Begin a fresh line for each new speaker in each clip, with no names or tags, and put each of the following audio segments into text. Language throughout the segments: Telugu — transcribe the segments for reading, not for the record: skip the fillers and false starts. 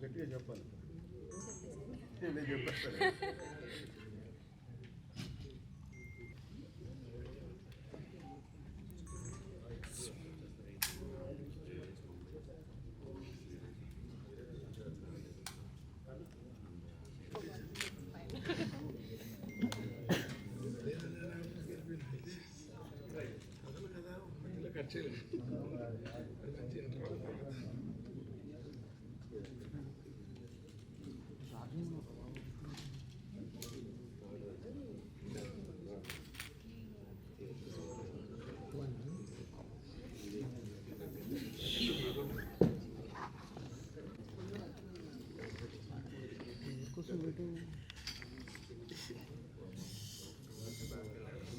గట్టిగా చెప్పాలి. నేను చెప్పేస్తాను.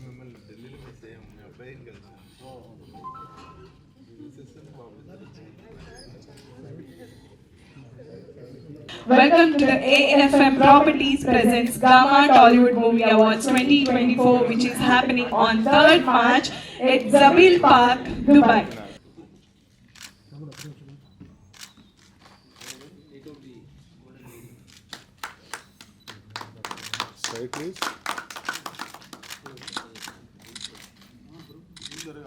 మిమ్మల్ని ఢిల్లీలో మిస్ అయ్యాము. మీ అబ్బాయిని కలిసాము.
Welcome to the AFM Properties presents Gamma Tollywood Movie Awards 2024, which is happening on 3rd March at Zabil Park, Dubai.
Please.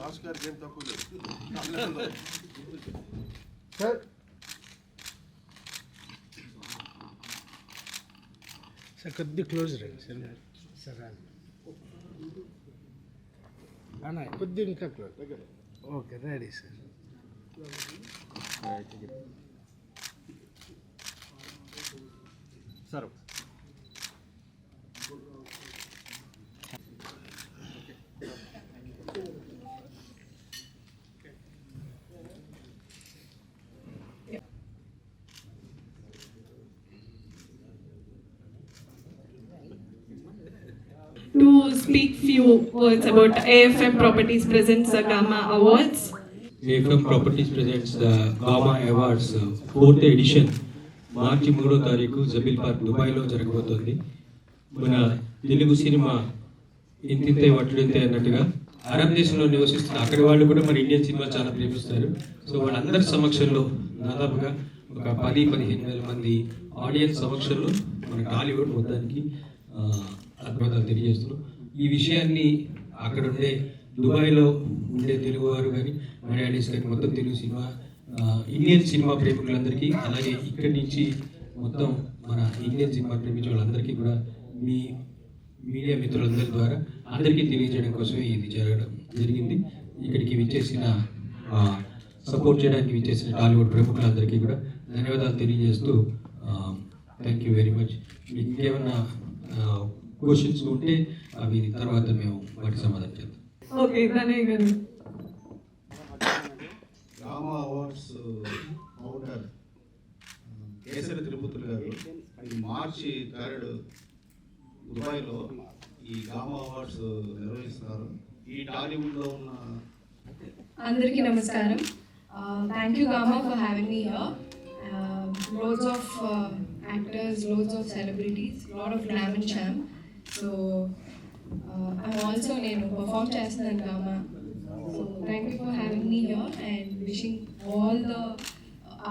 Oscar game Sir.
Sir, could be closer, sir. Sir, Anna, could be closer. Okay, ready, sir.
Sir.
To speak few words about AFM Properties presents the Gamma Awards.
AFM Properties presents the Gamma Awards 4th edition మార్చి 3వ తారీఖు జబీల్ పార్క్ దుబాయ్లో జరగబోతోంది. మన తెలుగు సినిమా ఇంతింతే వట్టుడింతే అన్నట్టుగా అరబ్ దేశంలో నివసిస్తున్న అక్కడి వాళ్ళు కూడా మన ఇండియన్ సినిమా చాలా ప్రేమిస్తారు. సో వాళ్ళందరి సమక్షంలో దాదాపుగా ఒక 10-15 వేల మంది ఆడియన్స్ సమక్షంలో మన టాలీవుడ్ మొత్తానికి అద్భుతాలు తెలియజేస్తున్నాం. ఈ విషయాన్ని అక్కడ ఉండే దుబాయ్లో ఉండే తెలుగువారు కానీ మలయాళీస్ కానీ మొత్తం తెలుగు సినిమా ఇండియన్ సినిమా ప్రేమికులందరికీ, అలాగే ఇక్కడి నుంచి మొత్తం మన ఇండియన్ సినిమా ప్రేమించే వాళ్ళందరికీ కూడా మీ మీడియా మిత్రులందరి ద్వారా అందరికీ తెలియజేయడం కోసమే ఇది జరిగింది. ఇక్కడికి విచ్చేసిన సపోర్ట్ చేయడానికి విచ్చేసిన టాలీవుడ్ ప్రముఖులందరికీ కూడా ధన్యవాదాలు తెలియజేస్తూ థ్యాంక్ యూ వెరీ మచ్. మీకు ఇంకేమన్నా క్వశ్చన్స్ ఉంటే అవి తర్వాత మేము వాటి సమాధానం చేద్దాం.
ఓకే, ధన్యవాదాలు.
గామా అవార్డ్స్ ఫౌండర్ కేసరి తిరుపతులు గారు ఈ మార్చి 3rd దుబాయ్లో ఈ గామా అవార్డ్స్ నిర్వహిస్తున్నారు. ఈ టాలీవుడ్లో ఉన్న
అందరికీ నమస్కారం. Thank you gamma for having me here. Loads of actors, loads of celebrities, lot of glam and charm. So I'm also perform chestanu Gamma. So thank you for having me here and wishing all the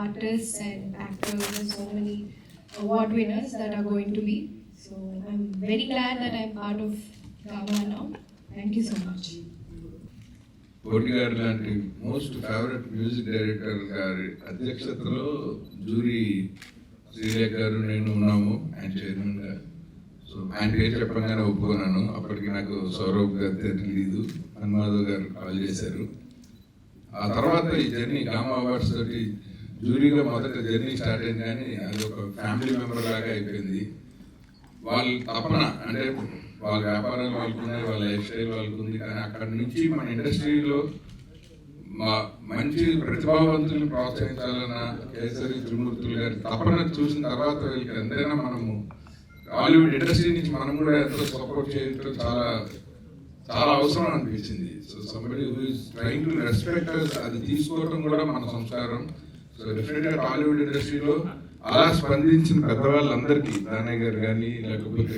artists and actors and so many award winners that are going to be. So I'm very glad that I'm part of Gamma now. Thank you so much.
కోటి గారు లాంటి మోస్ట్ ఫేవరెట్ మ్యూజిక్ డైరెక్టర్ గారి అధ్యక్షతలో జూరీ శ్రీలేఖ గారు నేను ఉన్నాము ఆయన చైర్మన్గా. సో ఆయన పేరు చెప్పగానే ఒప్పుకున్నాను. అప్పటికి నాకు సౌరవ్ గారు తెలియదు, హనుమాధవ్ గారు కాల్ చేశారు. ఆ తర్వాత ఈ జర్నీ గామా అవార్డ్స్ తోటి జూరీగా మొదట జర్నీ స్టార్ట్ అయింది, కానీ అది ఒక ఫ్యామిలీ మెంబర్ లాగా అయిపోయింది. వాళ్ళ తపన అంటే వాళ్ళ వ్యాపారాలు వాళ్ళకు ఉన్నాయి, వాళ్ళ లైఫ్ స్టైల్ వాళ్ళకు ఉంది, కానీ అక్కడి నుంచి మన ఇండస్ట్రీలో మంచి ప్రతిభావంతులను ప్రోత్సహించాలన్న కేసరి త్రిమూర్తులు గారి తపన చూసిన తర్వాత వీళ్ళకి ఎంతైనా మనము హాలీవుడ్ ఇండస్ట్రీ నుంచి మనం కూడా ఎంతో సపోర్ట్ చేయడం చాలా చాలా అవసరం అనిపించింది. So somebody who is trying to respect us, అది తీసుకోవడం కూడా మన సంస్కారం. సో డెఫినెట్గా టాలీవుడ్ ఇండస్ట్రీలో అలా స్పందించిన పెద్దవాళ్ళందరికీ, దానయ్య గారు కానీ, లేకపోతే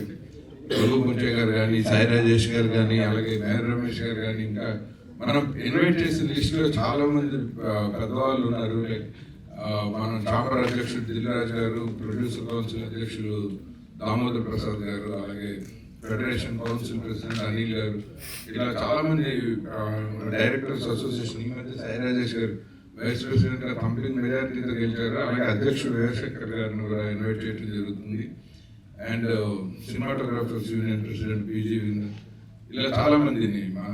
రఘు పుంచే గారు కానీ, సాయి రాజేష్ గారు కానీ, అలాగే మేర్ రమేష్ గారు కానీ, ఇంకా మనం ఇన్వైట్ చేసిన లిస్టులో చాలా మంది పెద్దవాళ్ళు ఉన్నారు. లైక్ మనం చాంబర్ అధ్యక్షుడు దిల్రాజ్ గారు, ప్రొడ్యూసర్ కౌన్సిల్ అధ్యక్షులు దామోదర్ ప్రసాద్ గారు, అలాగే ఫెడరేషన్ కౌన్సిల్ ప్రెసిడెంట్ అనిల్ గారు, ఇలా చాలా మంది డైరెక్టర్స్ అసోసియేషన్, ఈ మధ్య సాయి రాజేష్ గారు వైస్ ప్రెసిడెంట్ గా కంపెనీ మెజారిటీతో గెలిచారు. అలాగే అధ్యక్షుడు వీరశంకర్ గారిని కూడా ఇన్వైట్ చేయడం జరుగుతుంది. And cinematographers union president PG విందర్, ఇలా చాలా మందిని మన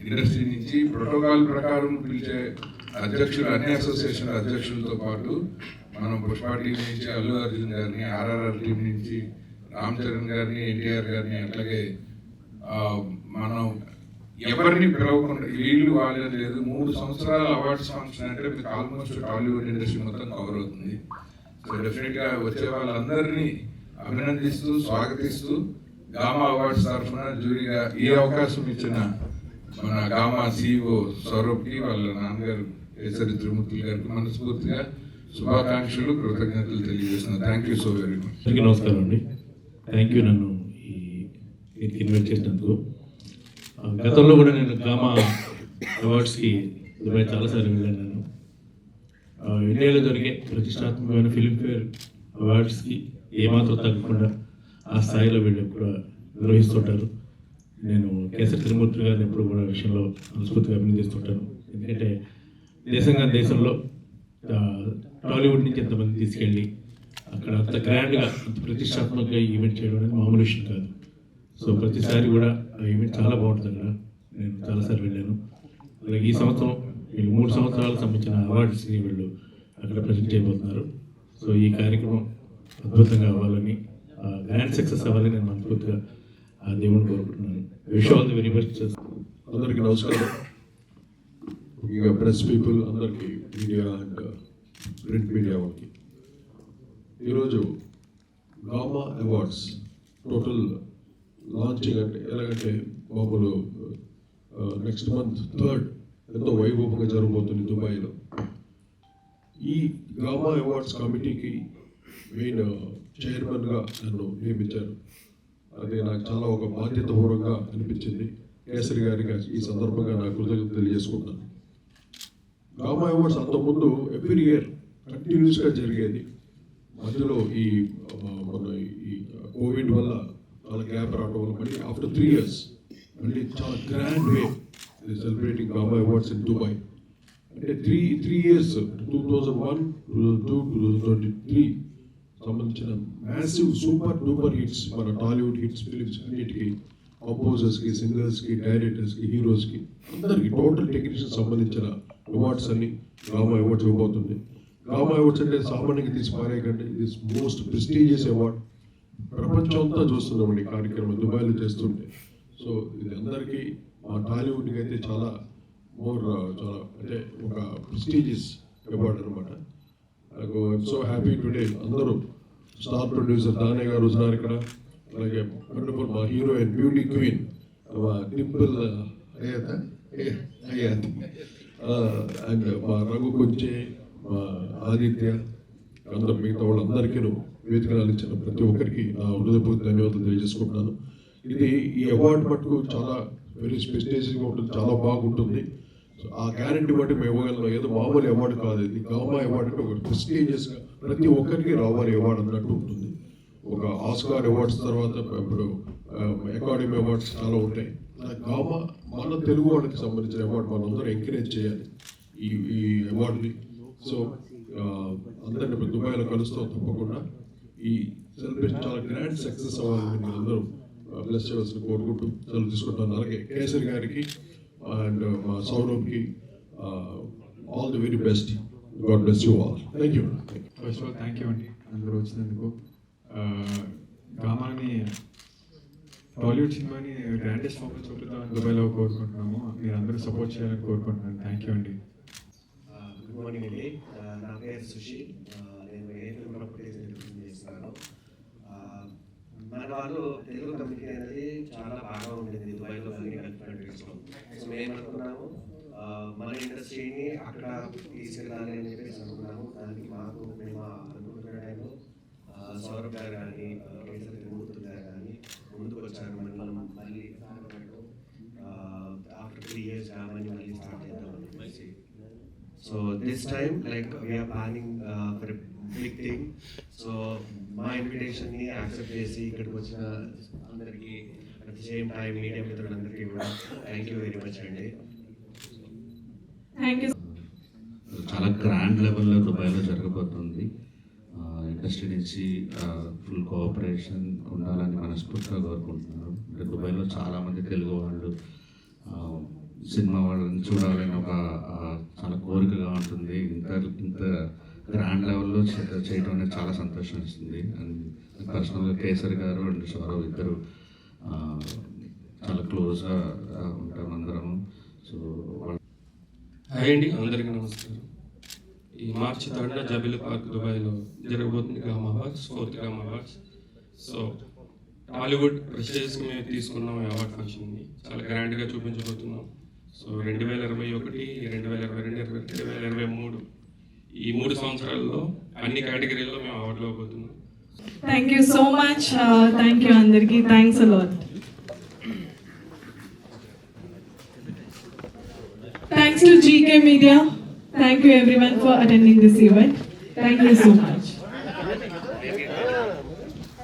ఇండస్ట్రీ నుంచి ప్రోటోకాల్ ప్రకారం పిలిచే అధ్యక్షులు, అన్ని అసోసియేషన్ అధ్యక్షులతో పాటు మనం పుష్ప టీం నుంచి అల్లు అర్జున్ గారిని, ఆర్ఆర్ఆర్ టీం నుంచి రామ్ చరణ్ గారిని, ఎన్టీఆర్ గారిని, అట్లాగే మనం ఎవరిని పిలవకుండా వీళ్ళు వాళ్ళని లేదు, 3 సంవత్సరాల అవార్డ్స్ ఫంక్షన్ అంటే మీకు ఆల్మోస్ట్ టాలీవుడ్ ఇండస్ట్రీ మొత్తం కవర్ అవుతుంది. సో డెఫినెట్గా వచ్చే వాళ్ళందరినీ అభినందిస్తూ స్వాగతిస్తూ గామా అవార్డ్స్ తరఫున జ్యూరీగా ఈ అవకాశం ఇచ్చిన మన గామా సిఇఓ సౌరభ్కి, వాళ్ళ నాన్నగారు కేసరి త్రిమూర్తులు గారికి మనస్ఫూర్తిగా శుభాకాంక్షలు, కృతజ్ఞతలు తెలియజేస్తున్నాను. Thank you so very much.
అందరికీ నమస్కారం అండి. థ్యాంక్ యూ నన్ను దీనికి ఇన్వైట్ చేసినందుకు. గతంలో కూడా నేను గామా అవార్డ్స్కి దుబాయ్ చాలాసార్లు వెళ్ళాను. నేను ఇండియాలో జరిగే ప్రతిష్టాత్మకమైన ఫిల్మ్ఫేర్ అవార్డ్స్కి ఏమాత్రం తగ్గకుండా ఆ స్థాయిలో వీళ్ళు కూడా నిర్వహిస్తుంటారు. నేను కేసరి త్రిమూర్తి గారిని ఎప్పుడు కూడా విషయంలో మనస్ఫూర్తిగా అభినందిస్తుంటాను. ఎందుకంటే దేశంలో టాలీవుడ్ నుంచి ఎంతమంది తీసుకెళ్ళి అక్కడ అంత గ్రాండ్గా అంత ప్రతిష్టాత్మకంగా ఈవెంట్ చేయడం అనేది మామూలు విషయం కాదు. సో ప్రతిసారి కూడా ఆ ఈవెంట్ చాలా బాగుంటుంది. అక్కడ నేను చాలాసార్లు వెళ్ళాను. అలాగే ఈ సంవత్సరం వీళ్ళు 3 సంవత్సరాలకు సంబంధించిన అవార్డ్స్ని వీళ్ళు అక్కడ ప్రజెంట్ చేయబోతున్నారు. సో ఈ కార్యక్రమం అద్భుతంగా అవ్వాలని, గ్రాండ్ సక్సెస్ అవ్వాలని నేను మనస్ఫూర్తిగా ఆ దేవుని కోరుకుంటున్నాను. Wish all the very best.
అందరికీ నమస్కారం. ఇక ప్రెస్ పీపుల్ అందరికీ, మీడియా అండ్ ప్రింట్ మీడియా వాళ్ళకి, ఈరోజు గామా అవార్డ్స్ టోటల్ లాంచింగ్ అంటే ఎలాగంటే మామూలు నెక్స్ట్ మంత్ 3rd ఎంతో వైభవంగా జరగబోతుంది దుబాయ్లో. ఈ గామా అవార్డ్స్ కమిటీకి మెయిన్ చైర్మన్గా నన్ను నియమించారు. అది నాకు చాలా ఒక బాధ్యతాపూర్వకంగా అనిపించింది. కేసరి గారికి ఈ సందర్భంగా నాకు కృతజ్ఞతలు తెలియజేసుకుంటాను. గామా అవార్డ్స్ అంతకుముందు ఎవ్రీ ఇయర్ కంటిన్యూస్గా జరిగేది. మధ్యలో ఈ మన ఈ కోవిడ్ వల్ల చాలా గ్యాప్ రావడం వల్ల మళ్ళీ ఆఫ్టర్ 3 years మళ్ళీ చాలా grand way celebrating gamma awards in Dubai. అంటే 3 years 2001, 2002, 2023 సంబంధించిన మ్యాసివ్ సూపర్ డూపర్ హిట్స్, మన టాలీవుడ్ హిట్స్ ఫిలిమ్స్ అన్నిటికీ కంపోజర్స్కి, సింగర్స్కి, డైరెక్టర్స్కి, హీరోస్కి అందరికీ టోటల్ టెక్నీషియన్ సంబంధించిన అవార్డ్స్ అన్ని గామా అవార్డ్స్ ఇవ్వబోతుంది. గామా అవార్డ్స్ అంటే సామాన్యంగా తీసి పారేయకండి. This most prestigious award. ప్రపంచం అంతా చూస్తున్నామండి ఈ కార్యక్రమం దుబాయ్లో చేస్తుంటే. సో ఇది అందరికీ మా టాలీవుడ్కి అయితే చాలా చాలా అంటే ఒక ప్రెస్టీజియస్ అవార్డ్ అనమాట. నాకు ఐఎమ్ సో హ్యాపీ టుడే. అందరూ స్టార్ ప్రొడ్యూసర్ దానయ్య గారు ఉన్నారు ఇక్కడ. అలాగే వండర్ఫుల్ మా హీరోయిన్ బ్యూటీ క్వీన్ మా డింపుల్ అయ్యాది, అండ్ మా రఘు కొంచె, మా ఆదిత్య, అందరూ మిగతా వాళ్ళందరికీ వేదికలు ఇచ్చిన ప్రతి ఒక్కరికి నా హృదయపూర్వక ధన్యవాదాలు తెలియజేసుకుంటున్నాను. ఇది ఈ అవార్డు మటుకు చాలా వెరీ ప్రెస్టీజియస్గా ఉంటుంది, చాలా బాగుంటుంది. సో ఆ గ్యారంటీ బట్టి మేము ఇవ్వగలం. ఏదో మామూలు అవార్డు కాదు ఇది. గామా అవార్డు అంటే ఒక ప్రెస్టీజియస్గా ప్రతి ఒక్కరికి రావాలి అవార్డు అన్నట్టు ఉంటుంది. ఒక ఆస్కార్ అవార్డ్స్ తర్వాత ఇప్పుడు అకాడమీ అవార్డ్స్ చాలా ఉంటాయి. గామా మన తెలుగు వాళ్ళకి సంబంధించిన అవార్డు మనందరూ ఎంకరేజ్ చేయాలి ఈ అవార్డుని. సో అందరిని ఇప్పుడు దుబాయ్లో కలుస్తాం తప్పకుండా. ఈ సెలబ్రేషన్ చాలా గ్రాండ్ సక్సెస్ అవ్వాలని మీరు అందరూ బ్లెస్ చేయాల్సిన కోరుకుంటూ సెలవు తీసుకుంటాను. అలాగే కేసరి గారికి అండ్ మా సౌరభ్కి all the very best. God bless you all. Thank you.
First of all thank you అండి అందరూ వచ్చినందుకు. గామాని టాలీవుడ్ సినిమాని గ్రాండెస్ట్ ఫార్మ్లో చూపుతామని దుబాయ్లో కోరుకుంటున్నాము. మీరు అందరూ సపోర్ట్ చేయాలని కోరుకుంటున్నాను. థ్యాంక్ యూ అండి.
గుడ్ మార్నింగ్ అండి. నా పేరు సుశీల్. నేను ఏపీ ప్రాపర్టీస్ చేస్తున్నాను. మన వాళ్ళు తెలుగు కమ్యూనిటీ అనేది చాలా బాగా ఉండేది దుబాయ్లో కానీ గల్ఫ్ కంట్రీస్లో. సో మేము అనుకున్నాము మన ఇండస్ట్రీని అక్కడ తీసుకెళ్ళాలి అని చెప్పేసి అనుకున్నాము. దానికి మేము అనుకుంటున్న టైంలో సౌరభ్ గారు కానీ కేసరి త్రిమూర్తులు గారు కానీ ముందుకు వచ్చారు. మనం మళ్ళీ ఆఫ్టర్ 3 years మళ్ళీ స్టార్ట్ చేద్దాం అని చెప్పేసి. So this time like we're planning for big thing. So మా ఇన్విటేషన్ని యాక్సెప్ట్ చేసి ఇక్కడికి వచ్చిన అందరికీ at the same time media మిత్రులందరికీ కూడా థ్యాంక్ యూ వెరీ మచ్ అండి.
Thank you.
చాలా గ్రాండ్ లెవెల్లో దుబాయ్లో జరగబోతుంది. ఇండస్ట్రీ నుంచి ఫుల్ కోఆపరేషన్ ఉండాలని మనస్ఫూర్తిగా కోరుకుంటున్నాను. అంటే దుబాయ్లో చాలామంది తెలుగు వాళ్ళు సినిమా వాళ్ళని చూడాలని ఒక చాలా కోరికగా ఉంటుంది. ఇంత గ్రాండ్ లెవెల్లో చేయడం అనేది చాలా సంతోషం ఇస్తుంది. అండ్ పర్సనల్గా కేసరి గారు అండ్ సౌరవ్ ఇద్దరు చాలా క్లోజ్గా ఉంటాం అందరము. సో
హాయ్ అండి, అందరికీ నమస్కారం. ఈ మార్చి 3rd జబీల్ పార్క్ దుబాయ్లో జరగబోతుంది Gama awards, 4th Gama awards. So Tollywood ప్రెస్టేజ్కి మేము తీసుకున్నాం ఈ అవార్డ్ ఫంక్షన్ని, చాలా గ్రాండ్గా చూపించబోతున్నాం. సో 2021, 2022, 2023 ఈ 3 సంవత్సరాల్లో అన్ని కేటగిరీల్లో మేము అవార్డులు ఇవ్వబోతున్నాం.
Thank you so much. Thank you అందరికీ. Thanks a lot. Thanks to GK Media. Thank you everyone for attending this event. Thank you so much.